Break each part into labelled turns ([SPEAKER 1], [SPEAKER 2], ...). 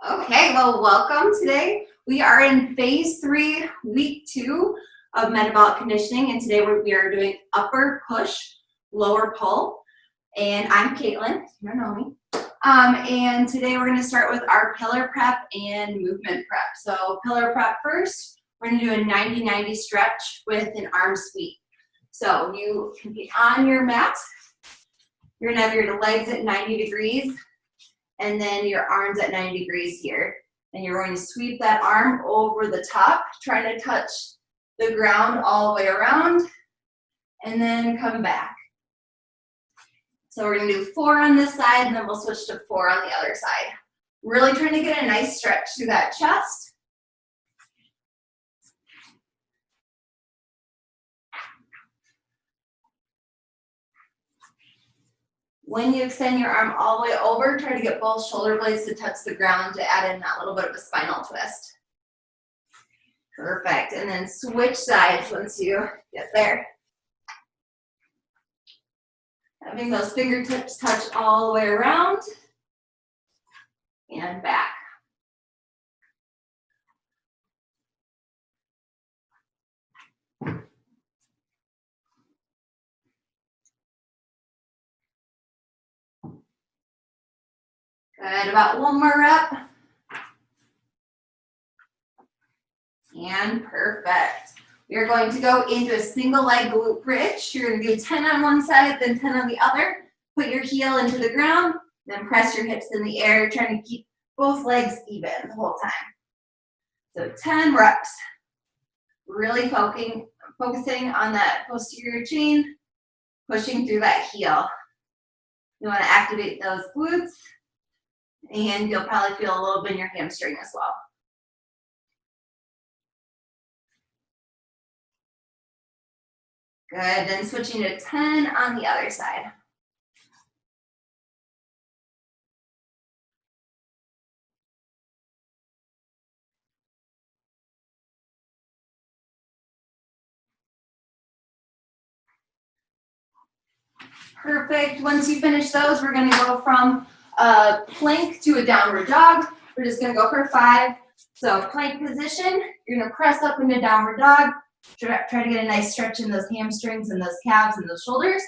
[SPEAKER 1] Okay, well, welcome today. We are in phase 3, week 2 of metabolic conditioning, and today we are doing upper push, lower pull. And I'm Caitlin, you don't know me. And today we're going to start with our pillar prep and movement prep. So pillar prep first, we're going to do a 90-90 stretch with an arm sweep. So you can be on your mat. You're going to have your legs at 90 degrees. And then your arms at 90 degrees here. And you're going to sweep that arm over the top, trying to touch the ground all the way around, and then come back. So we're gonna do 4 on this side, and then we'll switch to 4 on the other side. Really trying to get a nice stretch through that chest. When you extend your arm all the way over, try to get both shoulder blades to touch the ground to add in that little bit of a spinal twist. Perfect. And then switch sides once you get there. Having those fingertips touch all the way around and back. Good, about 1 more rep. And perfect. We are going to go into a single leg glute bridge. You're going to do 10 on one side, then 10 on the other. Put your heel into the ground, then press your hips in the air, trying to keep both legs even the whole time. So 10 reps. Really focusing on that posterior chain, pushing through that heel. You want to activate those glutes. And you'll probably feel a little bit in your hamstring as well. Good, then switching to 10 on the other side. Perfect, once you finish those, we're gonna go from a plank to a downward dog. We're just gonna go for 5. So plank position, you're gonna press up into downward dog. Try to get a nice stretch in those hamstrings and those calves and those shoulders,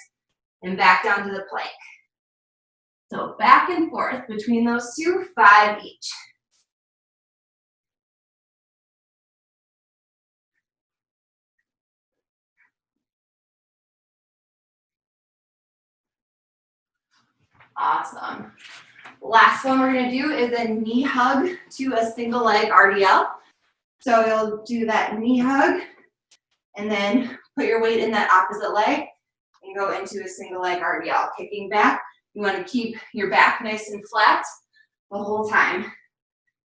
[SPEAKER 1] and back down to the plank. So back and forth between those two, 5 each. Awesome. Last one we're going to do is a knee hug to a single leg RDL. So you'll do that knee hug and then put your weight in that opposite leg and go into a single leg RDL. Kicking back, you want to keep your back nice and flat the whole time.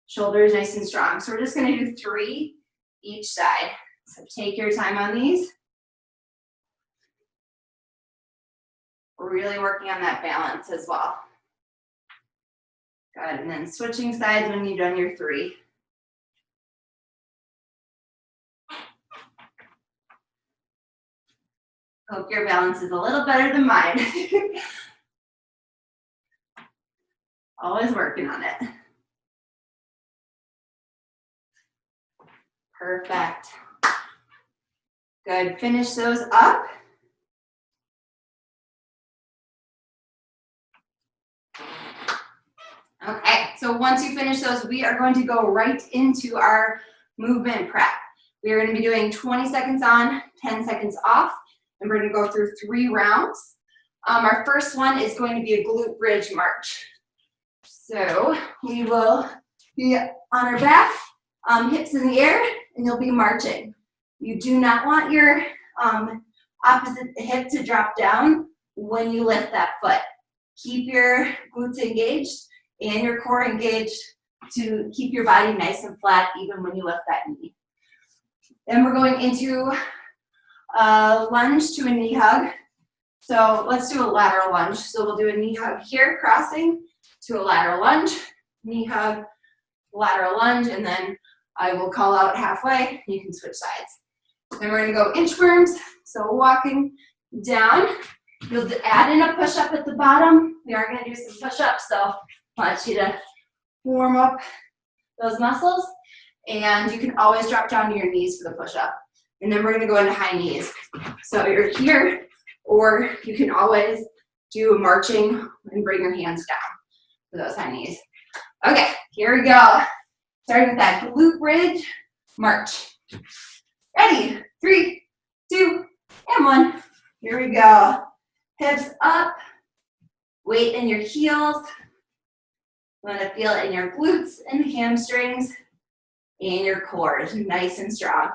[SPEAKER 1] Shoulders nice and strong. So we're just going to do 3 each side. So take your time on these. We're really working on that balance as well. Good, and then switching sides when you've done your 3. Hope your balance is a little better than mine. Always working on it. Perfect. Good, finish those up. Okay, so once you finish those, we are going to go right into our movement prep. We are going to be doing 20 seconds on, 10 seconds off, and we're going to go through 3 rounds. Our first one is going to be a glute bridge march. So we will be on our back, hips in the air, and you'll be marching. You do not want your opposite hip to drop down when you lift that foot. Keep your glutes engaged and your core engaged to keep your body nice and flat even when you lift that knee. Then we're going into a lunge to a knee hug. So let's do a lateral lunge. So we'll do a knee hug here, crossing to a lateral lunge, knee hug, lateral lunge, and then I will call out halfway. You can switch sides. Then we're gonna go inchworms. So walking down, you'll add in a push-up at the bottom. We are gonna do some push-ups, so I want you to warm up those muscles. And you can always drop down to your knees for the push-up. And then we're gonna go into high knees. So you're here, or you can always do marching and bring your hands down for those high knees. Okay, here we go. Starting with that glute bridge march. Ready? 3, 2, and 1. Here we go. Hips up, weight in your heels. You want to feel it in your glutes and hamstrings and your core, nice and strong.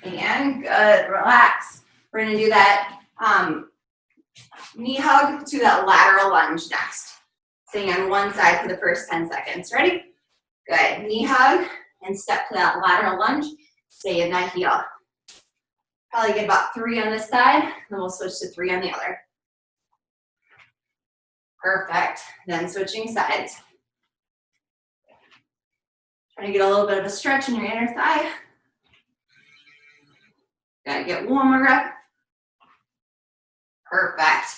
[SPEAKER 1] And good, relax. We're gonna do that knee hug to that lateral lunge next. Staying on one side for the first 10 seconds. Ready? Good, knee hug and step to that lateral lunge. Stay in that heel. Probably get about 3 on this side, then we'll switch to 3 on the other. Perfect, then switching sides. Trying to get a little bit of a stretch in your inner thigh. Gotta get one more rep. Perfect.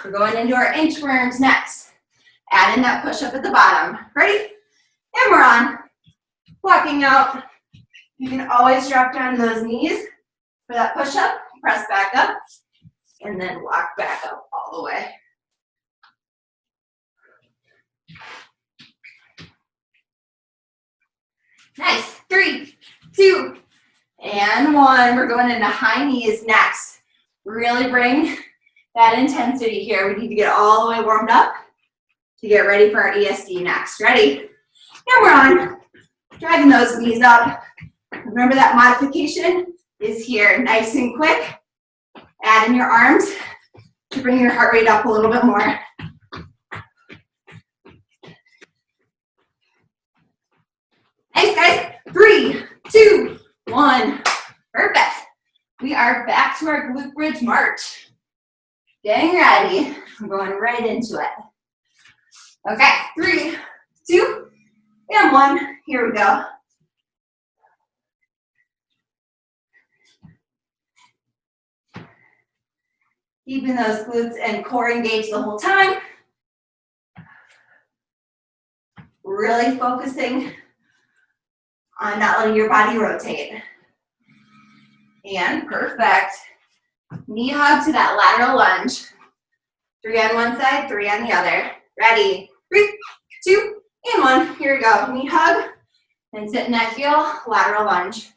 [SPEAKER 1] We're going into our inchworms next. Add in that push up at the bottom. Ready? And we're on. Walking out. You can always drop down to those knees for that push up. Press back up. And then walk back up all the way. Nice. 3, 2, and 1. We're going into high knees next. Really bring that intensity here. We need to get all the way warmed up to get ready for our ESD next. Ready? And we're on. Driving those knees up. Remember that modification is here. Nice and quick. Add in your arms to bring your heart rate up a little bit more. Nice, guys. 3, 2, 1. Perfect. We are back to our glute bridge march. Getting ready. I'm going right into it. Okay, 3, 2, and 1. Here we go. Keeping those glutes and core engaged the whole time. Really focusing on not letting your body rotate. And perfect. Knee hug to that lateral lunge. 3 on one side, 3 on the other. Ready? 3, 2, and 1. Here we go. Knee hug. And sit in that heel, lateral lunge.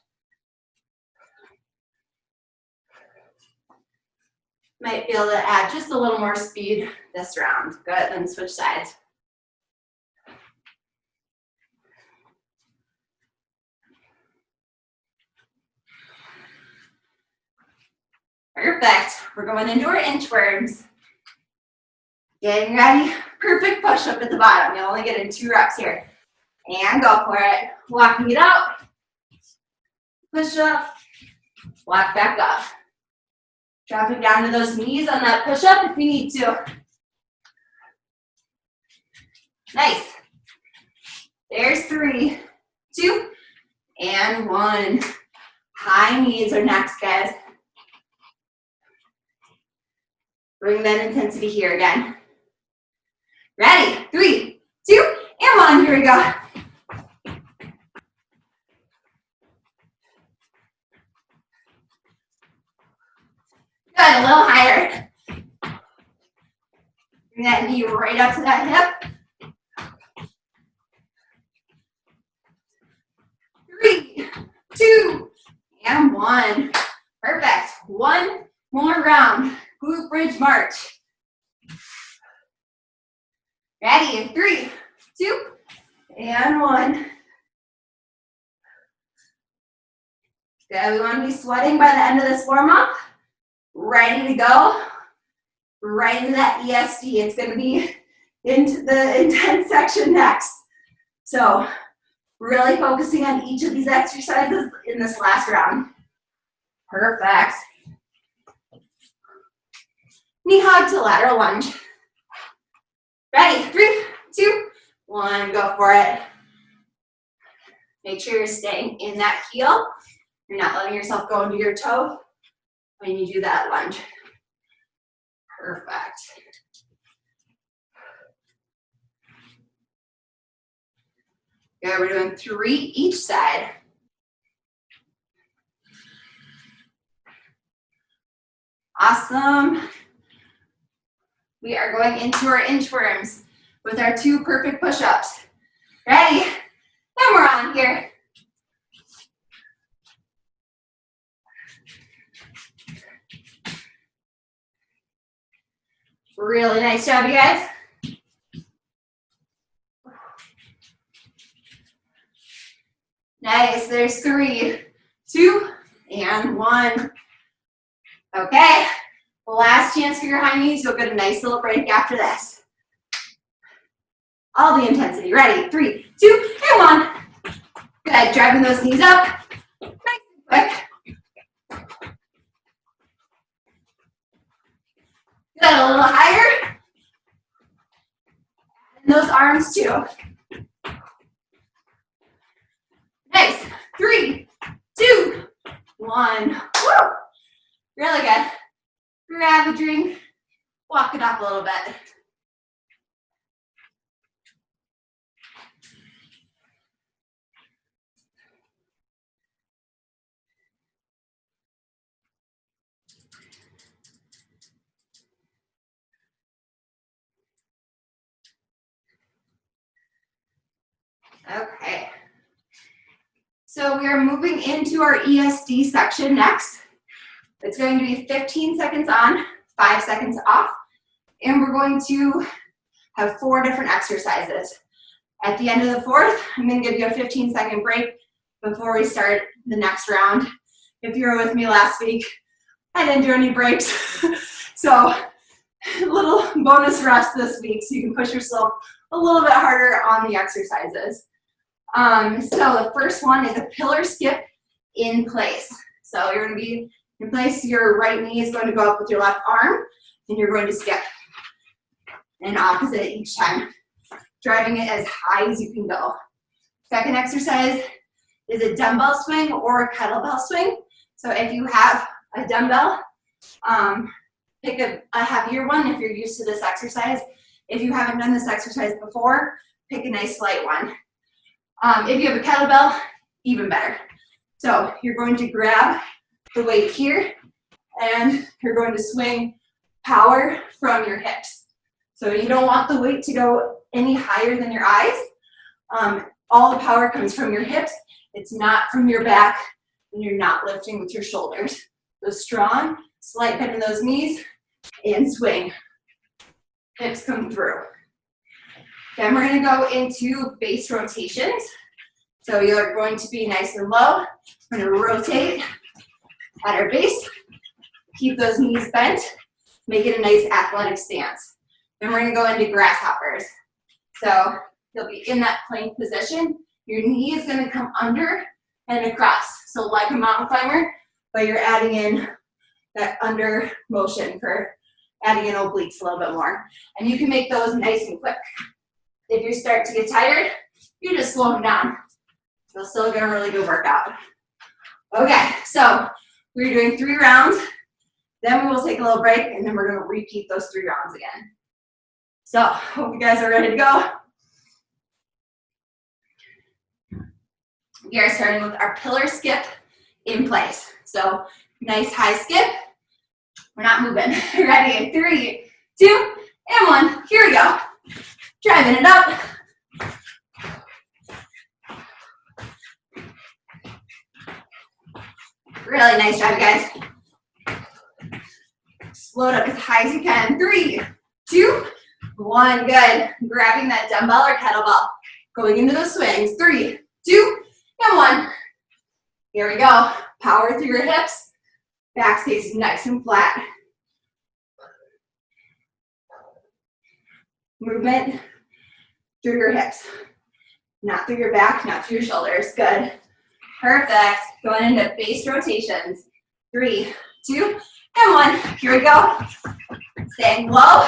[SPEAKER 1] Might be able to add just a little more speed this round. Good, then switch sides. Perfect. We're going into our inchworms. Getting ready. Perfect push up at the bottom. You'll only get in 2 reps here. And go for it. Walking it out. Push up. Walk back up. Dropping down to those knees on that push up if you need to. Nice. There's 3, 2, and 1. High knees are next, guys. Bring that intensity here again. Ready? 3, 2, and 1. Here we go. Good, a little higher. Bring that knee right up to that hip. 3, 2, and 1. Perfect. 1 more round. Glute bridge march. Ready? 3, 2, and 1. Good. We want to be sweating by the end of this warm up. Ready to go. Right into that ESD. It's going to be into the intense section next. So really focusing on each of these exercises in this last round. Perfect. Knee hug to lateral lunge. Ready? 3, 2, 1. Go for it. Make sure you're staying in that heel. You're not letting yourself go into your toe when you do that lunge. Perfect. Good, we're doing 3 each side. Awesome. We are going into our inchworms with our 2 perfect push-ups. Ready? And we're on here. Really nice job, you guys. Nice, there's 3, 2, and 1. Okay, last chance for your high knees. You'll get a nice little break after this. All the intensity. Ready? 3, 2, and 1. Good, driving those knees up. Nice and quick. Good, a little higher. And those arms too. Nice. 3, 2, 1. Woo! Really good. Grab a drink. Walk it up a little bit. Okay. So we are moving into our ESD section next. It's going to be 15 seconds on, 5 seconds off, and we're going to have 4 different exercises. At the end of the 4th, I'm going to give you a 15-second break before we start the next round. If you were with me last week, I didn't do any breaks, so a little bonus rest this week so you can push yourself a little bit harder on the exercises. So the first one is a pillar skip in place. So you're going to be in place, your right knee is going to go up with your left arm, and you're going to skip. And opposite each time, driving it as high as you can go. Second exercise is a dumbbell swing or a kettlebell swing. So if you have a dumbbell, pick a heavier one if you're used to this exercise. If you haven't done this exercise before, pick a nice light one. If you have a kettlebell, even better. So you're going to grab the weight here, and you're going to swing power from your hips. So you don't want the weight to go any higher than your eyes. All the power comes from your hips. It's not from your back, and you're not lifting with your shoulders. So strong, slight bend in those knees, and swing. Hips come through. Then we're going to go into base rotations. So you're going to be nice and low. We're going to rotate at our base. Keep those knees bent. Make it a nice athletic stance. Then we're going to go into grasshoppers. So you'll be in that plank position. Your knee is going to come under and across. So like a mountain climber, but you're adding in that under motion for adding in obliques a little bit more. And you can make those nice and quick. If you start to get tired, you just slow them down. You'll still get a really good workout. Okay, so we're doing 3 rounds. Then we will take a little break, and then we're going to repeat those 3 rounds again. So hope you guys are ready to go. We are starting with our pillar skip in place. So nice high skip. We're not moving. Ready? 3, 2, and 1. Here we go. Driving it up. Really nice job, guys. Float up as high as you can. 3, 2, 1. Good. Grabbing that dumbbell or kettlebell. Going into the swings. 3, 2, and 1. Here we go. Power through your hips. Back stays nice and flat. Movement through your hips. Not through your back, not through your shoulders. Good. Perfect. Going into base rotations. 3, 2, and 1. Here we go. Staying low.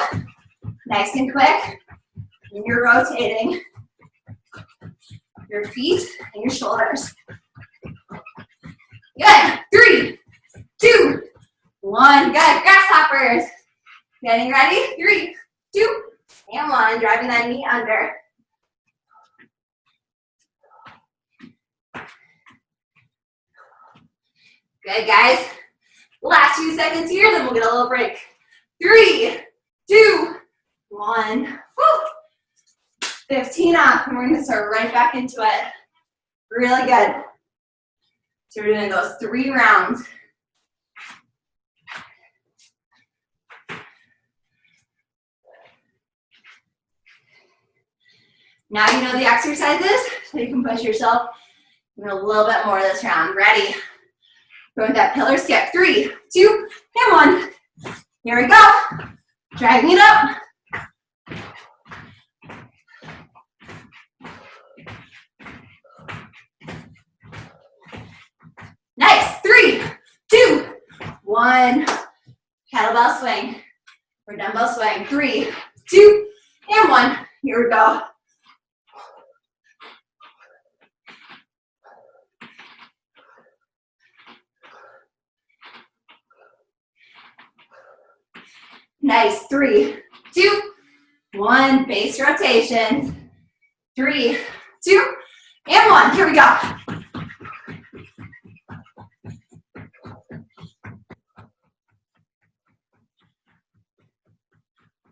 [SPEAKER 1] Nice and quick. And you're rotating your feet and your shoulders. Good. 3, 2, 1. Good. Grasshoppers. Getting ready, 3, 2, and 1. Driving that knee under. Good, guys. Last few seconds here, then we'll get a little break. 3, 2, 1. Woo. 15 off, and we're gonna start right back into it. Really good. So we're doing those 3 rounds. Now you know the exercises, so you can push yourself a little bit more this round. Ready? Go with that pillar skip. 3, 2, and 1. Here we go. Dragging it up. Nice. 3, 2, 1. Kettlebell swing or dumbbell swing. 3, 2, and 1. Here we go. Nice. 3, 2, 1. Base rotations. 3, 2, and 1. Here we go.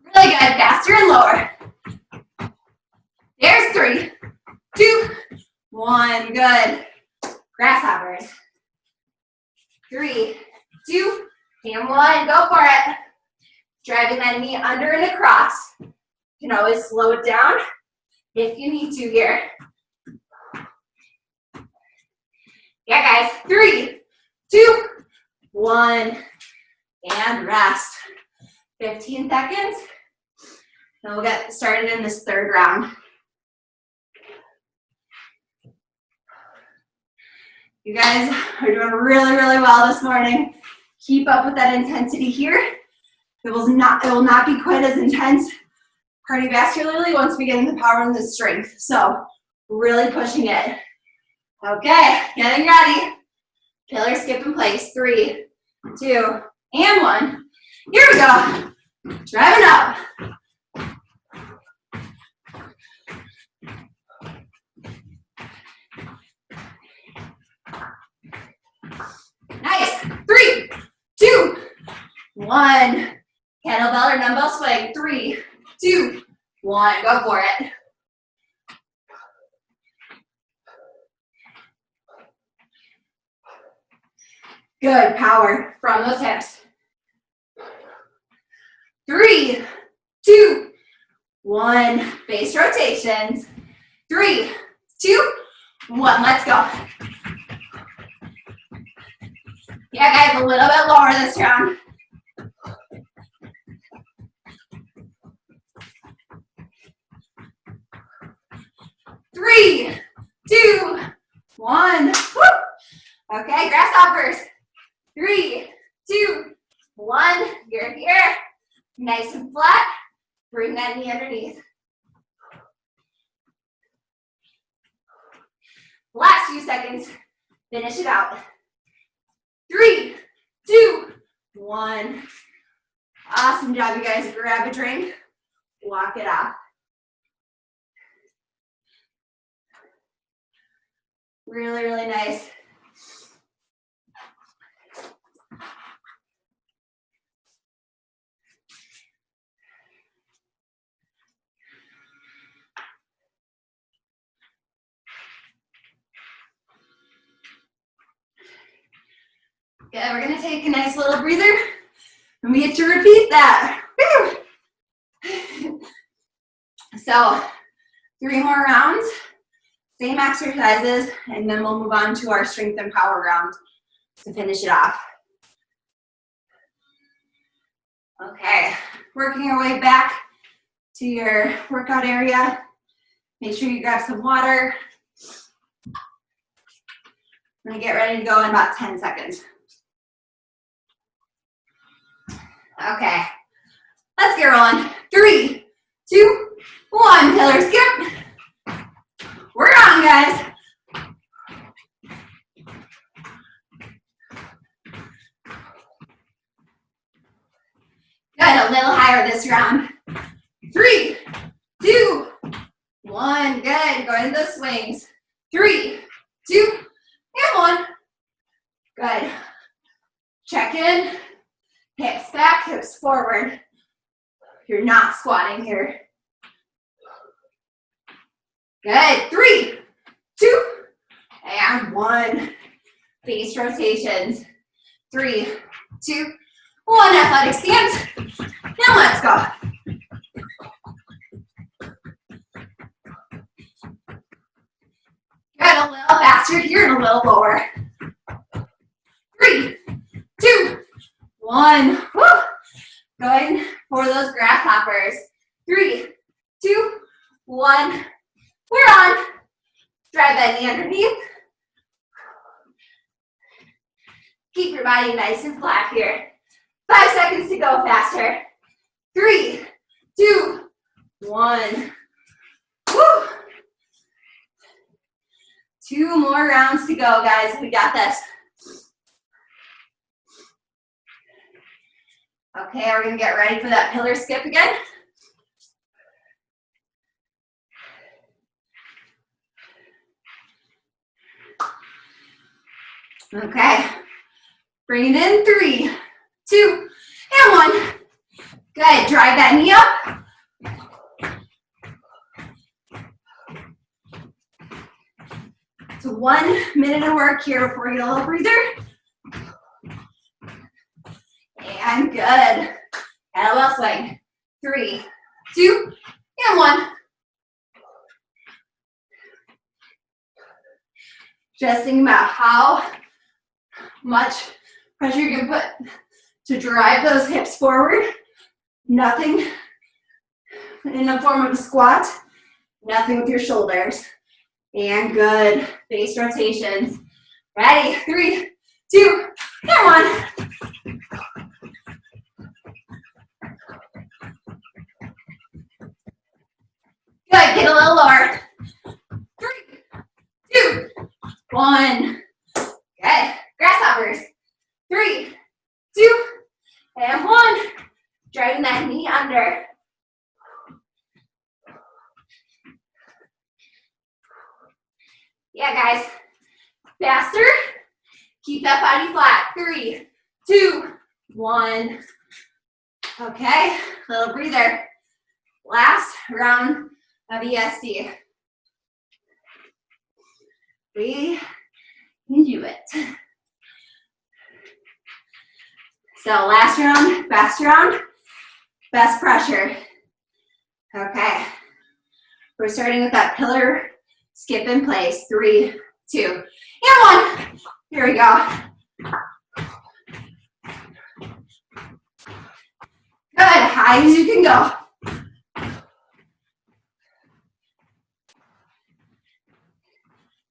[SPEAKER 1] Really good. Faster and lower. There's 3, 2, 1. Good. Grasshoppers. 3, 2, and 1. Go for it. Driving that knee under and across. You can always slow it down if you need to here. Yeah, guys. 3, 2, 1. And rest. 15 seconds. And we'll get started in this 3rd round. You guys are doing really, really well this morning. Keep up with that intensity here. It will not be quite as intense cardiovascularly once we get into power and the strength. So really pushing it. Okay, getting ready. Pillar skip in place. 3, 2, and 1. Here we go. Driving up. Nice. 3, 2, 1. Kettlebell or dumbbell swing. 3, 2, 1. Go for it. Good power from those hips. 3, 2, 1. Base rotations. 3, 2, 1. Let's go. Yeah, guys, a little bit lower this round. Three, 2, 1. Woo! Okay, grasshoppers. 3, 2, 1. You're here. Nice and flat. Bring that knee underneath. Last few seconds. Finish it out. 3, 2, 1. Awesome job, you guys. Grab a drink. Walk it off. Really, really nice. Good, we're gonna take a nice little breather and we get to repeat that. Woo! So, 3 more rounds, same exercises, and then we'll move on to our strength and power round to finish it off. Okay, working our way back to your workout area. Make sure you grab some water. I'm gonna get ready to go in about 10 seconds. Okay, let's get rolling. 3, 2, 1, pillar skip. We're on, guys. Good, a little for this round. 3, 2, 1. Good. Go into the swings. 3, 2, and 1. Good. Check in. Hips back, hips forward. You're not squatting here. Good. 3, 2, and 1. Base rotations. 3, 2, 1. Athletic stance. Now let's go. Good. A little faster here and a little lower. 3, 2, 1. Woo. Going for those grasshoppers. 3, 2, 1. We're on. Drive that knee underneath. Keep your body nice and flat here. 5 seconds to go faster. 3, 2, 1. Woo. 2 more rounds to go, guys. We got this. Okay, we're gonna get ready for that pillar skip again. Okay, bring it in. 3, 2, and 1. Good, drive that knee up. So 1 minute of work here before we get a little breather. And good. Kettlebell swing. 3, 2, and 1. Just think about how much pressure you can put to drive those hips forward. Nothing in the form of a squat. Nothing with your shoulders. And good. Base rotations. Ready? 3, 2, and 1. Good. Get a little lower. 3, 2, 1. Good. Grasshoppers. 3, 2, and 1. Driving that knee under. Yeah, guys. Faster. Keep that body flat. 3, 2, 1. Okay. Little breather. Last round of ESD. We can do it. So last round, fast round, best pressure. Okay. We're starting with that pillar skip in place. 3, 2, and 1. Here we go. Good, high as you can go.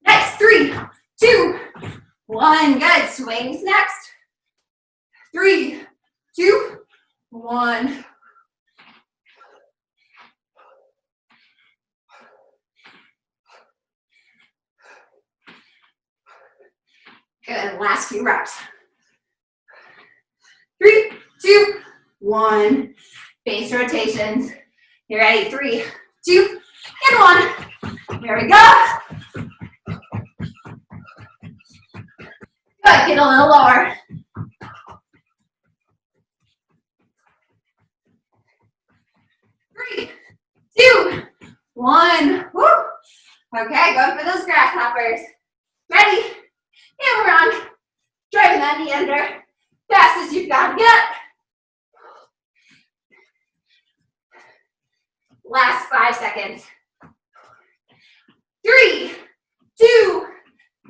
[SPEAKER 1] Next, 3, 2, 1. Good, swings next. 3, 2, 1. Good, last few reps. 3, 2, 1. Base rotations. You ready? 3, 2, and 1. Here we go. Good, get a little lower. 3, 2, 1. Woo. Okay, going for those grasshoppers. Ready? And we're on. Driving that knee under. Fast as you've got to get. Last 5 seconds. 3, 2,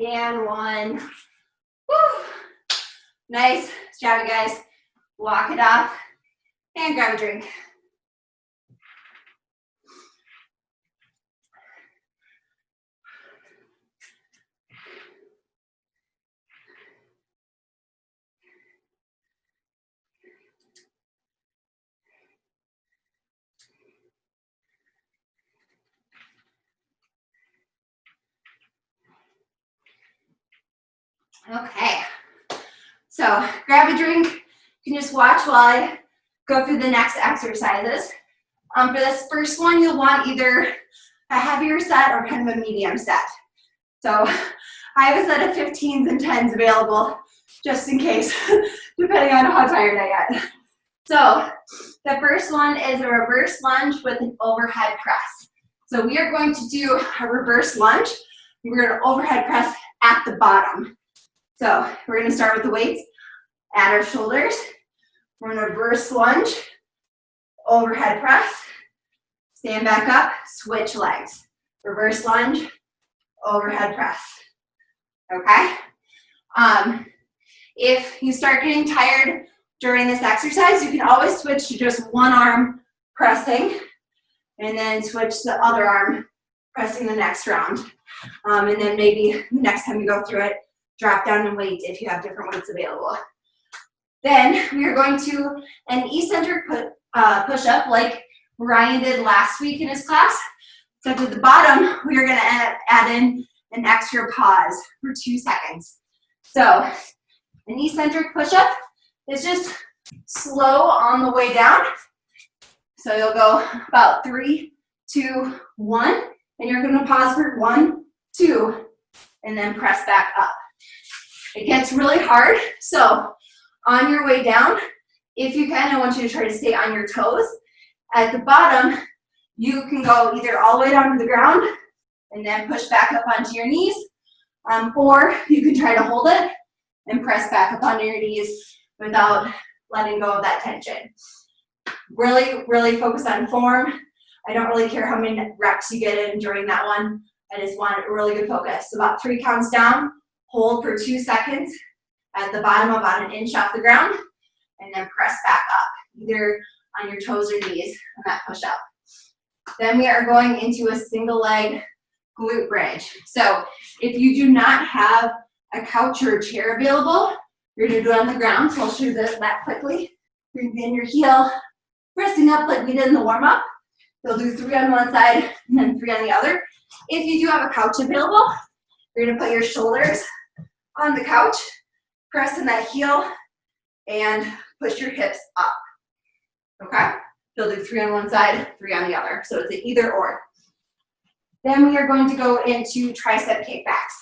[SPEAKER 1] and 1. Woo. Nice job, you guys. Walk it off and grab a drink. Okay, so grab a drink. You can just watch while I go through the next exercises. For this first one, you'll want either a heavier set or kind of a medium set. So I have a set of 15s and 10s available just in case, depending on how tired I get. So the first one is a reverse lunge with an overhead press. So we are going to do a reverse lunge. We're going to overhead press at the bottom. So we're going to start with the weights at our shoulders. We're going to reverse lunge, overhead press, stand back up, switch legs. Reverse lunge, overhead press. Okay? If you start getting tired during this exercise, you can always switch to just one arm pressing and then switch the other arm pressing the next round. And then maybe the next time you go through it, drop down and weight if you have different weights available. Then we are going to an eccentric push-up like Ryan did last week in his class. So at the bottom, we are going to add in an extra pause for 2 seconds. So an eccentric push-up is just slow on the way down. So you'll go about 3, 2, 1, and you're going to pause for 1, 2, and then press back up. It gets really hard, so on your way down, if you can, I want you to try to stay on your toes. At the bottom, you can go either all the way down to the ground and then push back up onto your knees, or you can try to hold it and press back up onto your knees without letting go of that tension. Really, really focus on form. I don't really care how many reps you get in during that one. I just want a really good focus. So about 3 counts down, hold for 2 seconds at the bottom about 1 inch off the ground, and then press back up, either on your toes or knees on that push-up. Then we are going into a single leg glute bridge. So if you do not have a couch or a chair available, you're going to do it on the ground. So I'll show you that quickly. Bring in your heel, pressing up like we did in the warm-up. You'll do 3 on one side and then 3 on the other. If you do have a couch available, you're going to put your shoulders on the couch, press in that heel, and push your hips up. Okay? You'll do 3 on one side, 3 on the other. So it's an either or. Then we are going to go into tricep kickbacks.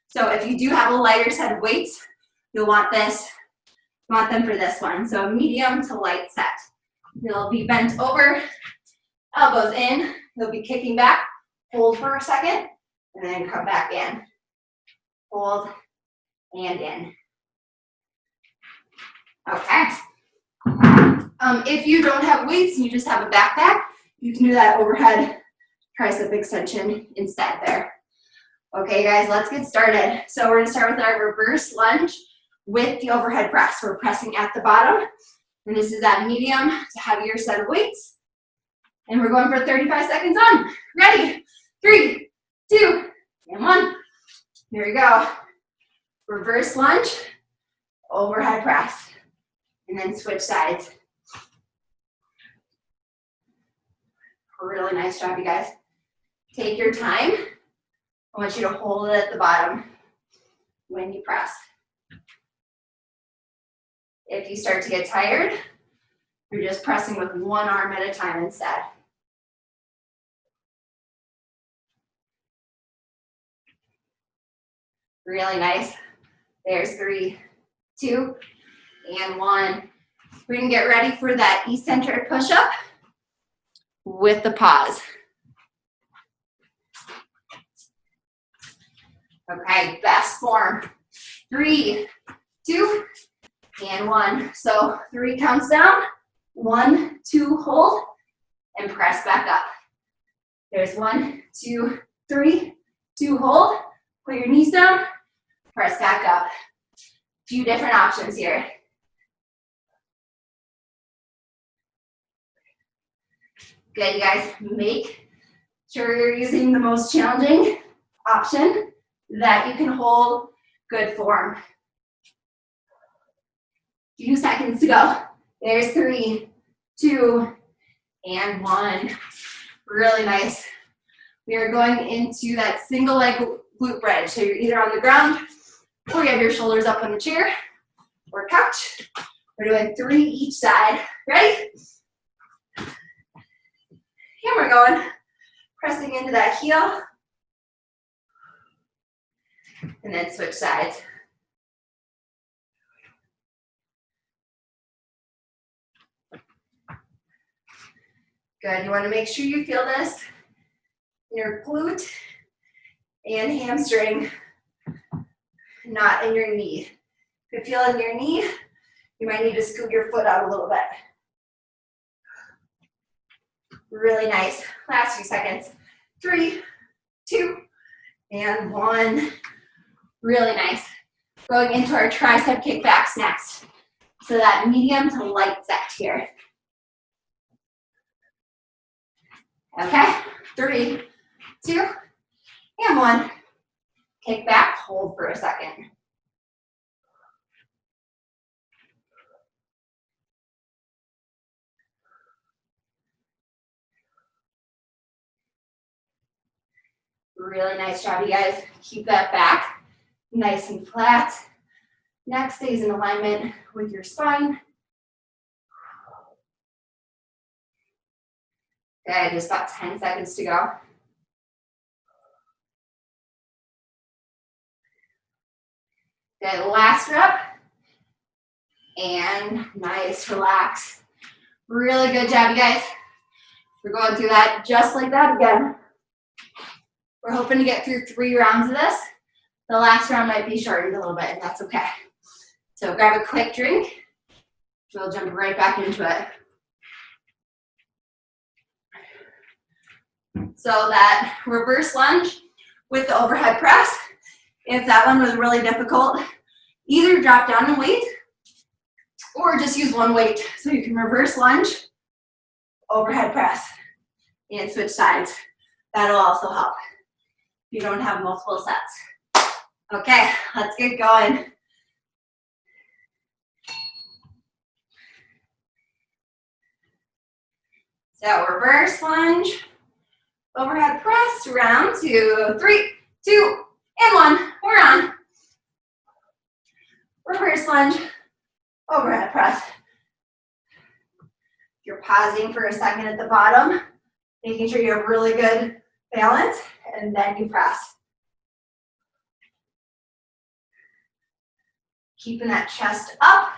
[SPEAKER 1] So if you do have a lighter set of weights, you'll want them for this one. So medium to light set. You'll be bent over, elbows in. You'll be kicking back. Hold for a second, and then come back in. Hold and in. Okay. If you don't have weights and you just have a backpack, you can do that overhead tricep extension instead there. Okay, guys, let's get started. So we're going to start with our reverse lunge with the overhead press. We're pressing at the bottom, and this is that medium to heavier set of weights. And we're going for 35 seconds on. Ready? 3, 2, and 1. Here we go. Reverse lunge, overhead press, and then switch sides. Really nice job, you guys. Take your time. I want you to hold it at the bottom when you press. If you start to get tired, you're just pressing with one arm at a time instead. Really nice. There's 3, 2, and 1. We're gonna get ready for that eccentric push-up with the pause. Okay, best form. 3, 2, and 1. So 3 counts down. 1, 2, hold, and press back up. There's 1, 2, 3, 2, hold. Put your knees down, press back up. Few different options here. Good, you guys. Make sure you're using the most challenging option that you can hold good form. Few seconds to go. There's 3, 2, and 1. Really nice. We are going into that single leg glute bridge. So you're either on the ground, or you have your shoulders up on the chair or couch, We're doing 3 each side. Ready? And we're going, pressing into that heel. And then switch sides. Good, you wanna make sure you feel this in your glute and hamstring, not in your knee. If you feel it in your knee, you might need to scoot your foot out a little bit. Really nice. Last few seconds. 3, 2, and 1. Really nice. Going into our tricep kickbacks next. So that medium to light set here. Okay, 3, 2, and 1. Kick back, hold for a second. Really nice job, you guys. Keep that back nice and flat. Neck stays in alignment with your spine. Okay, just about 10 seconds to go. Okay, last rep. And nice, relax. Really good job, you guys. We're going through that just like that again. We're hoping to get through 3 rounds of this. The last round might be shortened a little bit, and that's okay. So grab a quick drink. We'll jump right back into it. So that reverse lunge with the overhead press, if that one was really difficult, either drop down in weight or just use one weight. So you can reverse lunge, overhead press, and switch sides. That'll also help if you don't have multiple sets. Okay, let's get going. So reverse lunge, overhead press, round 2, 3, 2, and 1. We're on. Reverse lunge, overhead press. You're pausing for a second at the bottom, making sure you have really good balance, and then you press. Keeping that chest up.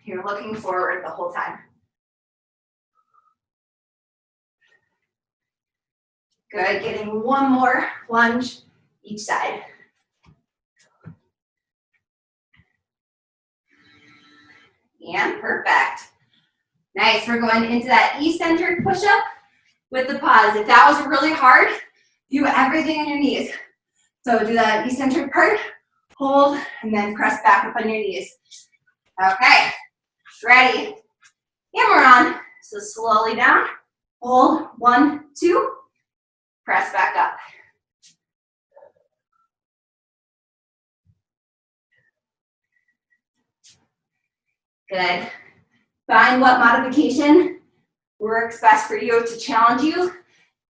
[SPEAKER 1] You're looking forward the whole time. Good, getting one more lunge each side. And perfect. Nice, we're going into that eccentric push-up with the pause. If that was really hard, do everything in your knees. So do that eccentric part, hold, and then press back up on your knees. Okay, ready. And we're on. So slowly down, hold, 1, 2, press back up. Good. Find what modification works best for you to challenge you,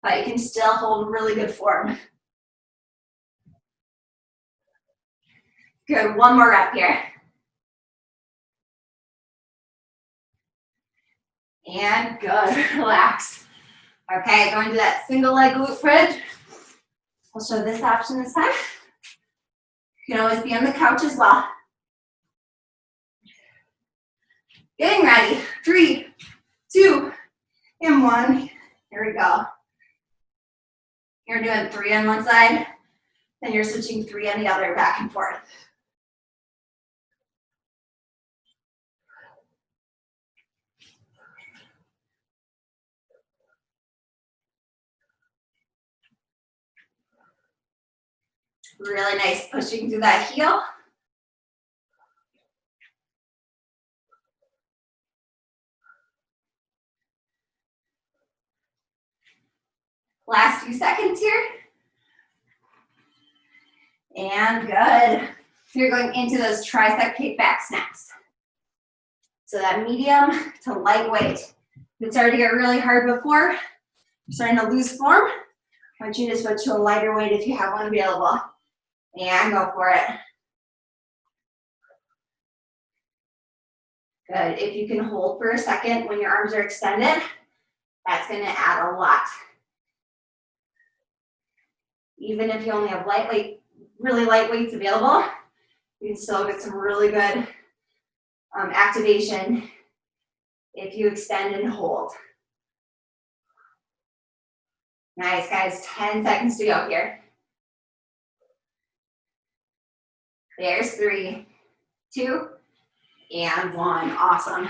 [SPEAKER 1] but you can still hold really good form. Good, one more rep here. And good, relax. Okay, going to that single leg glute bridge. I'll show this option this time. You can always be on the couch as well. Getting ready, 3, 2, and 1. Here we go. You're doing 3 on one side, then you're switching 3 on the other, back and forth. Really nice pushing through that heel. Last few seconds here. And good. You're going into those tricep kickbacks next. So that medium to lightweight. If it started to get really hard before, you're starting to lose form, I want you to switch to a lighter weight if you have one available. And go for it. Good. If you can hold for a second when your arms are extended, that's going to add a lot. Even if you only have lightweight, really light weights available, you can still get some really good activation if you extend and hold. Nice, guys. 10 seconds to go here. There's 3, 2, and 1. Awesome.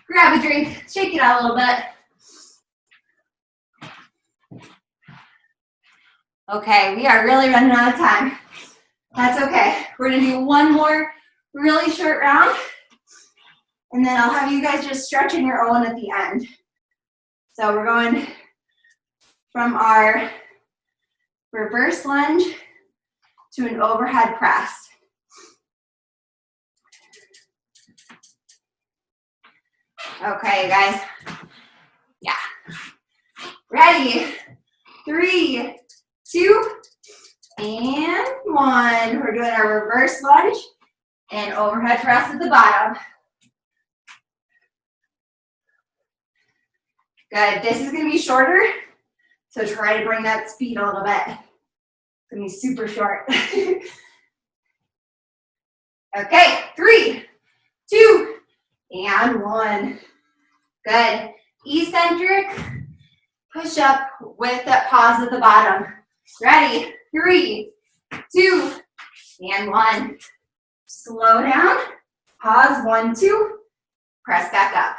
[SPEAKER 1] Grab a drink, shake it out a little bit. Okay, we are really running out of time. That's okay. We're gonna do one more really short round, and then I'll have you guys just stretch on your own at the end. So we're going from our reverse lunge to an overhead press. Okay, guys. Yeah. Ready? 3, 2, and 1. We're doing our reverse lunge and overhead press at the bottom. Good. This is going to be shorter, so try to bring that speed a little bit. It's going to be super short. Okay, 3, 2, and 1. Good. Eccentric push up with that pause at the bottom. Ready? 3, 2, and 1. Slow down. Pause. 1, 2. Press back up.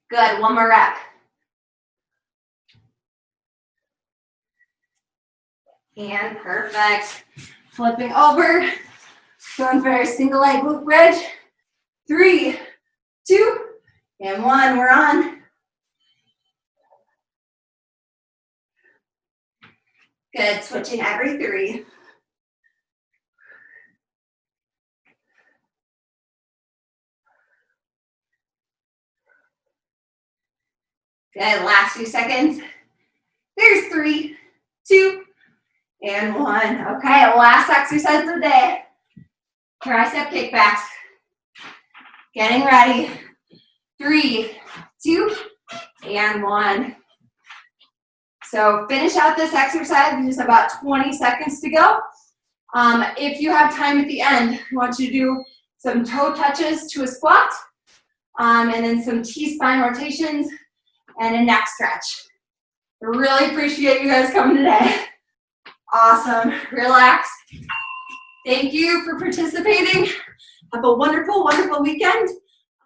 [SPEAKER 1] Good. One more rep. And perfect. Flipping over. Going for a single leg glute bridge. 3, 2, and 1. We're on. Good. Switching every 3. Good. Last few seconds. There's 3, 2, and 1. Okay, last exercise of the day. Tricep kickbacks. Getting ready. 3, 2, and 1. So finish out this exercise in just about 20 seconds to go. If you have time at the end, I want you to do some toe touches to a squat, and then some T-spine rotations and a neck stretch. I really appreciate you guys coming today. Awesome. Relax. Thank you for participating. Have a wonderful, wonderful weekend.